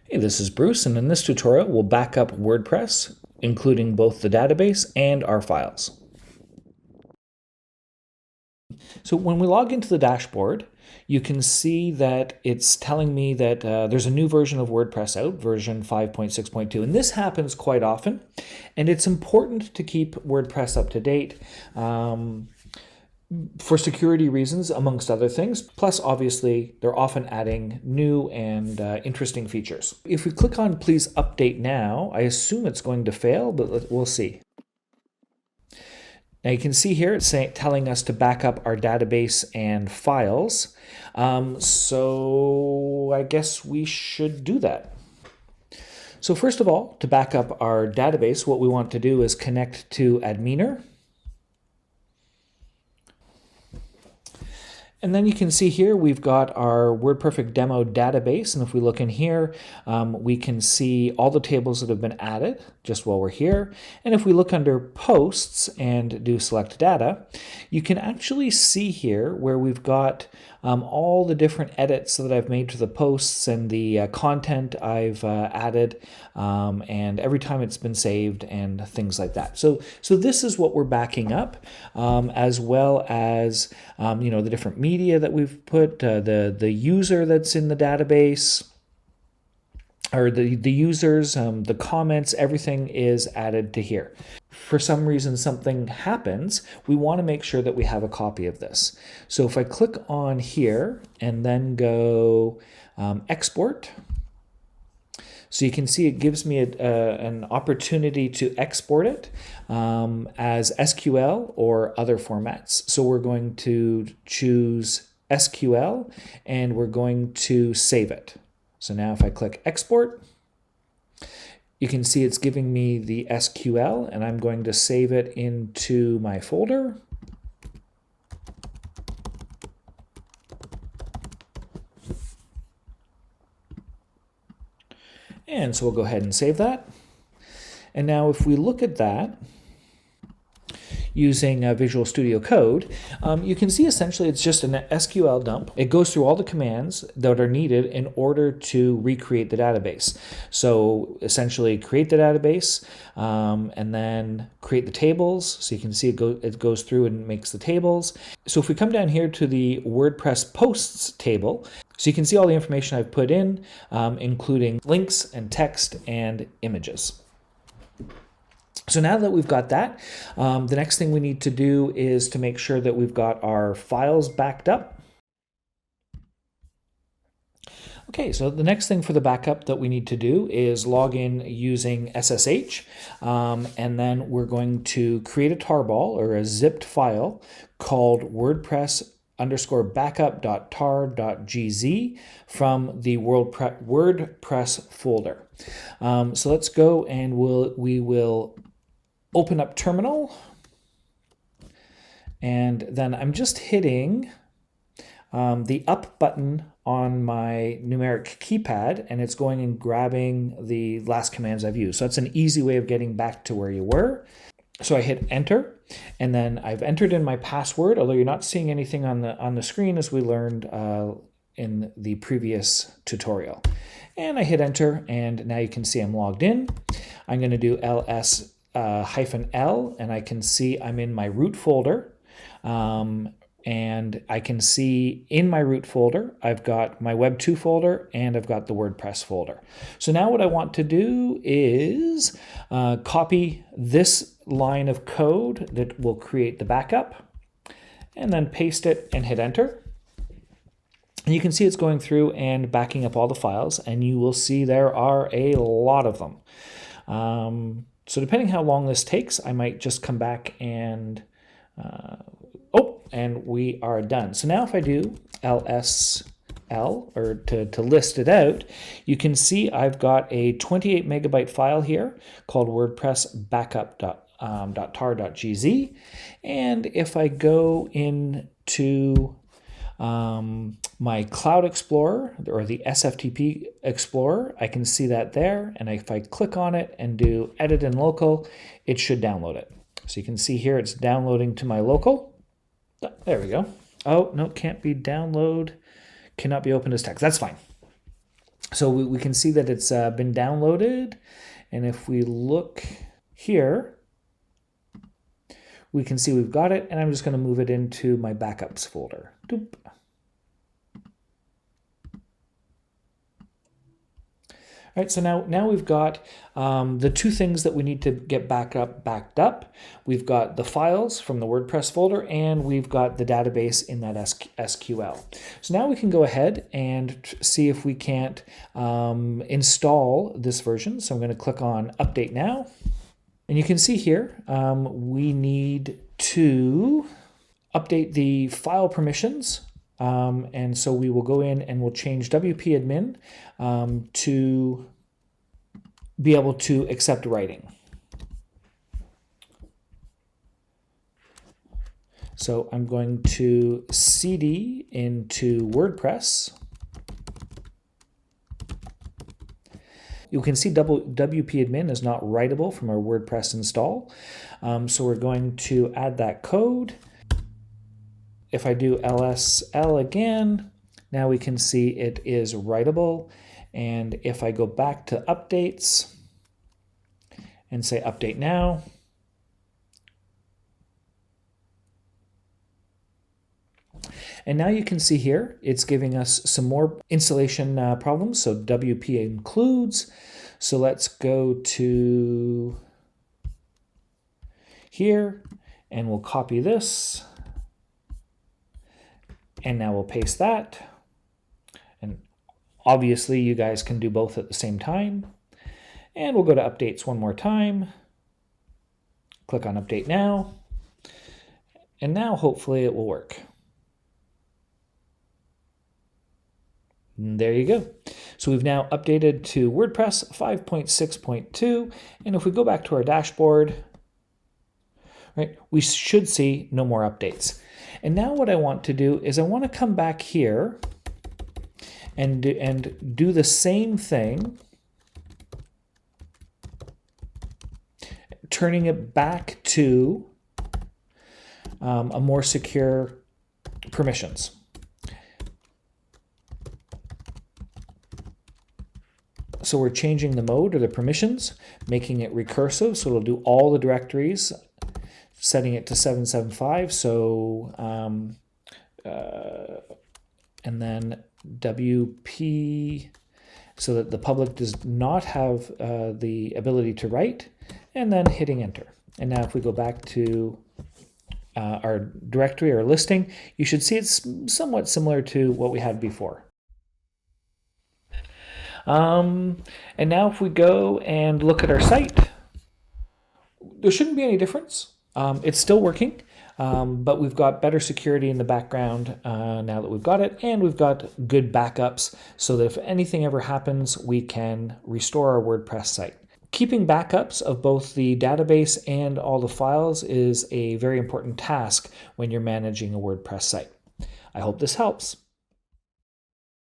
Hey, this is Bruce, and in this tutorial, we'll back up WordPress, including both the database and our files. So when we log into the dashboard, you can see that it's telling me that there's a new version of WordPress out, version 5.6.2, and this happens quite often, and it's important to keep WordPress up to date. For security reasons, amongst other things. Plus, obviously, they're often adding new and interesting features. If we click on Please Update Now, I assume it's going to fail, but we'll see. Now you can see here it's telling us to back up our database and files. So I guess we should do that. So first of all, to back up our database, what we want to do is connect to Adminer. And then you can see here we've got our WordPerfect demo database, and if we look in here, we can see all the tables that have been added just while we're here. And if we look under posts and do select data, you can actually see here where we've got all the different edits that I've made to the posts and the content I've added, and every time it's been saved and things like that. So this is what we're backing up, as well as the different media that we've put, the user that's in the database, or the users, the comments, everything is added to here. For some reason something happens, we want to make sure that we have a copy of this. So if I click on here and then go export, so you can see it gives me an opportunity to export it as SQL or other formats. So we're going to choose SQL and we're going to save it. So now if I click export, you can see it's giving me the SQL, and I'm going to save it into my folder. And so we'll go ahead and save that. And now if we look at that using Visual Studio Code, you can see essentially it's just an SQL dump. It goes through all the commands that are needed in order to recreate the database. So essentially create the database and then create the tables. So you can see it goes through and makes the tables. So if we come down here to the WordPress posts table, so you can see all the information I've put in, including links and text and images. So now that we've got that, the next thing we need to do is to make sure that we've got our files backed up. Okay, so the next thing for the backup that we need to do is log in using SSH, and then we're going to create a tarball or a zipped file called WordPress_backup.tar.gz from the WordPress folder. So let's go and we will open up Terminal, and then I'm just hitting the up button on my numeric keypad, and it's going and grabbing the last commands I've used. So that's an easy way of getting back to where you were. So I hit enter, and then I've entered in my password, although you're not seeing anything on the screen as we learned in the previous tutorial. And I hit enter, and now you can see I'm logged in. I'm going to do ls -L, and I can see I'm in my root folder. And I can see in my root folder, I've got my Web 2 folder and I've got the WordPress folder. So now what I want to do is copy this line of code that will create the backup, and then paste it and hit enter. And you can see it's going through and backing up all the files, and you will see there are a lot of them. So depending how long this takes, I might just come back and and we are done. So now if I do LSL, or to list it out, you can see I've got a 28 megabyte file here called WordPress_backup.tar.gz. And if I go into my Cloud Explorer, or the SFTP Explorer, I can see that there. And if I click on it and do edit in local, it should download it. So you can see here it's downloading to my local. There we go. Oh, no, can't be download. Cannot be opened as text. That's fine. So we can see that it's been downloaded. And if we look here, we can see we've got it. And I'm just going to move it into my backups folder. Doop. All right, so now we've got the two things that we need to get backed up. We've got the files from the WordPress folder, and we've got the database in that SQL. So now we can go ahead and see if we can't install this version. So I'm going to click on Update Now. And you can see here, we need to update the file permissions. And so we will go in and we'll change WP admin to be able to accept writing. So I'm going to cd into WordPress. You can see WP admin is not writable from our WordPress install. So we're going to add that code. If I do LSL again, now we can see it is writable. And if I go back to updates and say update now, and now you can see here, it's giving us some more installation problems. So WP includes. So let's go to here and we'll copy this. And now we'll paste that. And obviously you guys can do both at the same time. And we'll go to updates one more time. Click on update now. And now hopefully it will work. And there you go. So we've now updated to WordPress 5.6.2. And if we go back to our dashboard, right, we should see no more updates. And now what I want to do is I want to come back here and do the same thing, turning it back to a more secure permissions. So we're changing the mode or the permissions, making it recursive, so it'll do all the directories, setting it to 775. So, and then WP, so that the public does not have the ability to write, and then hitting enter. And now if we go back to our directory or listing, you should see it's somewhat similar to what we had before. And now if we go and look at our site, there shouldn't be any difference. It's still working, but we've got better security in the background now that we've got it, and we've got good backups so that if anything ever happens, we can restore our WordPress site. Keeping backups of both the database and all the files is a very important task when you're managing a WordPress site. I hope this helps.